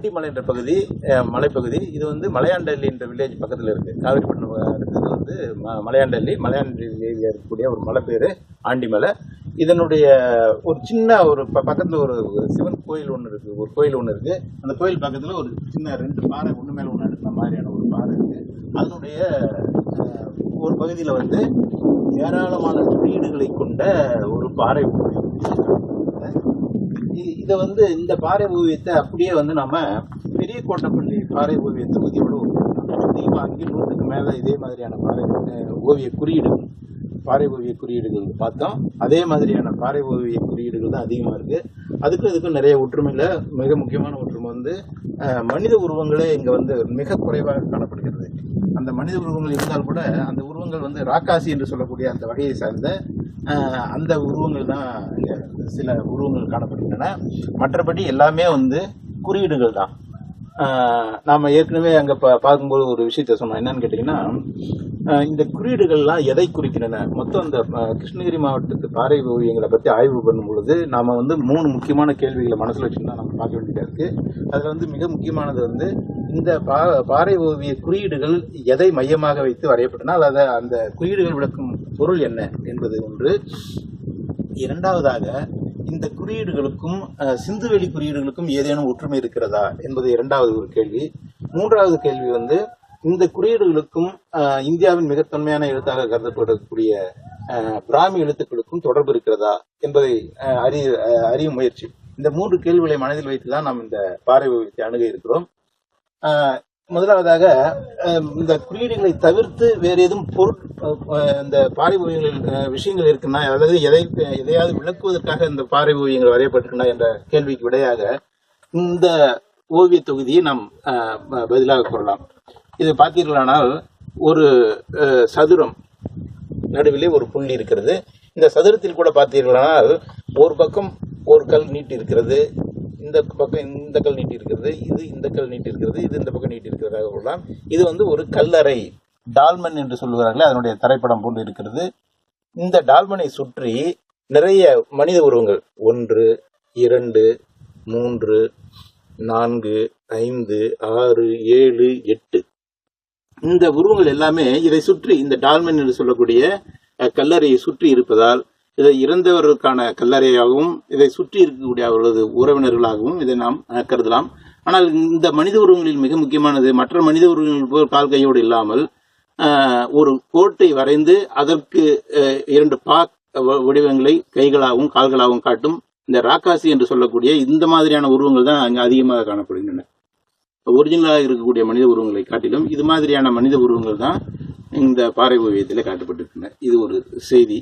ஆண்டிமலை என்ற பகுதி மலைப்பகுதி. இது வந்து மலையாண்டல்லி என்ற வில்லேஜ் பக்கத்தில் இருக்குது. காவிரிப்பட்டினம் அடுத்தது வந்து மலையாண்டல்லி இருக்கக்கூடிய ஒரு மலை பேர் ஆண்டிமலை. இதனுடைய ஒரு சின்ன ஒரு பக்கத்தில் ஒரு சிவன் கோயில் ஒன்று இருக்குது. ஒரு கோயில் ஒன்று இருக்குது. அந்த கோயில் பக்கத்தில் ஒரு சின்ன 2 பாறை ஒன்று மேலே ஒன்று எடுக்கிற மாதிரியான ஒரு பாறை இருக்குது. அதனுடைய ஒரு பகுதியில் வந்து ஏராளமான குறியீடுகளை கொண்ட ஒரு பாறை ஓவியம். இதை வந்து இந்த பாறை ஓவியத்தை அப்படியே வந்து நம்ம பெரிய கோட்டப்பள்ளி பாறை ஓவிய தொகுதியோடு அதிகமாக 500க்கு மேலே இதே மாதிரியான பாறை ஓவிய குறியீடுகள் பார்த்தோம். அதே மாதிரியான பாறை ஓவிய குறியீடுகள் தான் அதிகமாக இருக்குது. இதுக்கும் நிறைய ஒற்றுமையில் மிக முக்கியமான ஒற்றுமை வந்து மனித உருவங்களே இங்கே வந்து மிக குறைவாக காணப்படுகிறது. அந்த மனித உருவங்கள் இருந்தால் கூட அந்த உருவங்கள் வந்து ராக்காசி என்று சொல்லக்கூடிய அந்த வகையை சார்ந்த அந்த உருவங்கள் தான் இங்கே சில உருவங்கள் காணப்படுகின்றன. மற்றபடி எல்லாமே வந்து குறியீடுகள் தான். நாம் ஏற்கனவே அங்கே பார்க்கும்போது ஒரு விஷயத்த சொன்னோம். என்னன்னு கேட்டிங்கன்னா, இந்த குறியீடுகள்லாம் எதை குறிக்கின்றன? மொத்தம் இந்த கிருஷ்ணகிரி மாவட்டத்து பாறை ஓவியங்களை பற்றி ஆய்வு பண்ணும் பொழுது நாம் வந்து 3 முக்கியமான கேள்விகளை மனசில் வச்சுன்னு தான் நம்ம பார்க்க வேண்டியதாக இருக்குது. அதில் வந்து மிக முக்கியமானது வந்து இந்த பாறை ஓவிய குறியீடுகள் எதை மையமாக வைத்து வரையப்பட்டன, அல்லது அந்த குறியீடுகள் விளக்கும் பொருள் என்ன என்பது ஒன்று. இரண்டாவதாக, இந்த குறியீடுகளுக்கும் சிந்துவெளி குறியீடுகளுக்கும் ஏதேனும் ஒற்றுமை இருக்கிறதா என்பது இரண்டாவது ஒரு கேள்வி. மூன்றாவது கேள்வி வந்து இந்த குறியீடுகளுக்கும் இந்தியாவின் மிக தொன்மையான எழுத்தாக கருதப்படக்கூடிய பிராமி எழுத்துக்களுக்கும் தொடர்பு இருக்கிறதா என்பதை அறியும் முயற்சி. இந்த 3 கேள்விகளை மனதில் வைத்துதான் நாம் இந்த பாறை ஓவியத்தை அணுக இருக்கிறோம். முதலாவதாக, இந்த குறியீடுகளை தவிர்த்து வேறு எதுவும் இந்த பாறை ஓவியங்களில் விஷயங்கள் இருக்குன்னா, அதாவது எதையாவது விளக்குவதற்காக இந்த பாறை ஓவியங்கள் வரையப்பட்டிருக்குன்னா என்ற கேள்விக்கு விடையாக இந்த ஓவிய தொகுதியை நாம் பதிலாக கூறலாம். இது பார்த்தீர்களானால் ஒரு சதுரம், நடுவிலே ஒரு புள்ளி இருக்கிறது. இந்த சதுரத்தில் கூட பார்த்தீர்களானால் ஒரு பக்கம் ஒரு கல் நீட்டி இருக்கிறது, இந்த பக்கம் இந்த கல் நீட்டி இருக்கிறது, இது இந்த கல் நீட்டி இருக்கிறது, இது இந்த பக்கம் நீட்டி இருக்கிறதாக கொள்ளலாம். இது வந்து ஒரு கல்லறை, டால்மன் என்று சொல்லுகிறார்களே, அதனுடைய தரைப்படம் போன்று இருக்கிறது. இந்த டால்மனை சுற்றி நிறைய மனித உருவங்கள் 1, 2, 3, 4, 5, 6, 7, 8 இந்த உருவங்கள் எல்லாமே இதை சுற்றி, இந்த டால்மன் என்று சொல்லக்கூடிய கல்லறையை சுற்றி இருப்பதால் இதை இறந்தவர்களுக்கான கல்லறையாகவும் இதை சுற்றி இருக்கக்கூடிய அவர்களது உறவினர்களாகவும் இதை நாம் கருதலாம். ஆனால் இந்த மனித உருவங்களில் மிக முக்கியமானது, மற்ற மனித உருவங்கள் போல் கால் கையோடு இல்லாமல் ஒரு கோட்டை வரைந்து அதற்கு 2 வடிவங்களை கைகளாகவும் கால்களாகவும் காட்டும் இந்த ராக்காசி என்று சொல்லக்கூடிய இந்த மாதிரியான உருவங்கள் தான் அங்கே அதிகமாக காணப்படுகின்றன. ஒரிஜினலாக இருக்கக்கூடிய மனித உருவங்களை காட்டிலும் இது மாதிரியான மனித உருவங்கள் தான் இந்த பாறை ஓவியத்தில் காட்டப்பட்டிருக்கின்றன. இது ஒரு செய்தி.